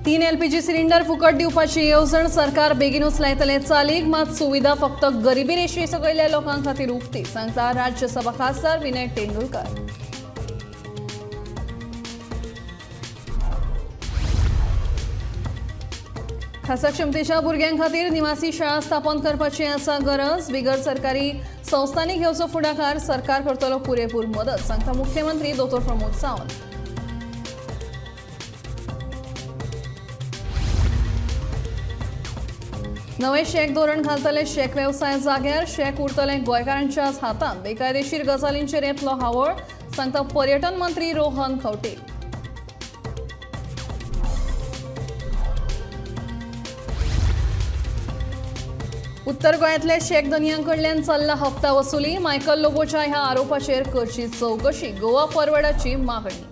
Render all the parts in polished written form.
3 LPG cylinder फुकट दिवपाची येवजण सरकार बेगीनूच लायतले चालीक, मात सुविधा फक्त गरिबी रेशवी सकयल्या लोकांक खातीर उक्ती, सांगता राज्यसभा खासदार विनय तेंडुलकर. खासा क्षमतेच्या भुरग्यां खातीर निवासी शाळा स्थापन करपाची आसा गरज. बिगर सरकारी संस्थांनी घेवचो फुडाकार सरकार करतलो पुरेपूर मदत, सांगता मुख्यमंत्री दोतोर प्रमोद सावंत. नवे शेक धोरण घालतले शेक वेवसाय जाग्यार, शेक उरतले गोंयकारांच्याच हातांत. बेकायदेशीर गजालींचेर येतलो हावळ, सांगता पर्यटन मंत्री रोहन खंवटे. उत्तर गोंयांतले शेक धनियांकडल्यान चल्ला हप्ता वसुली. मायकल लोबोच्या ह्या आरोपाचेर करची चौकशी, गोवा फॉरवर्डाची मागणी.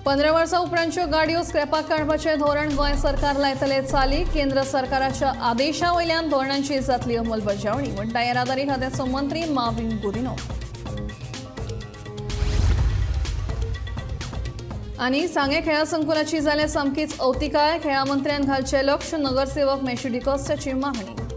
पंदरा वर्सां उपरांतच्यो गाडयो स्क्रॅपाक काडपाचें धोरण गोंय सरकार लायतले चालीक. केंद्र सरकाराच्या आदेशा वयल्यान धोरणांची जातली अंमलबजावणी, म्हणटा येरादारी खात्याचो मंत्री माविन गुदिन्हो. आनी सांगे खेळा संकुलाची जाल्यार सामकीच अवतिकाय. खेळा मंत्र्यान घालचे लक्ष, नगरसेवक मेशू डिकॉस्टाची मागणी.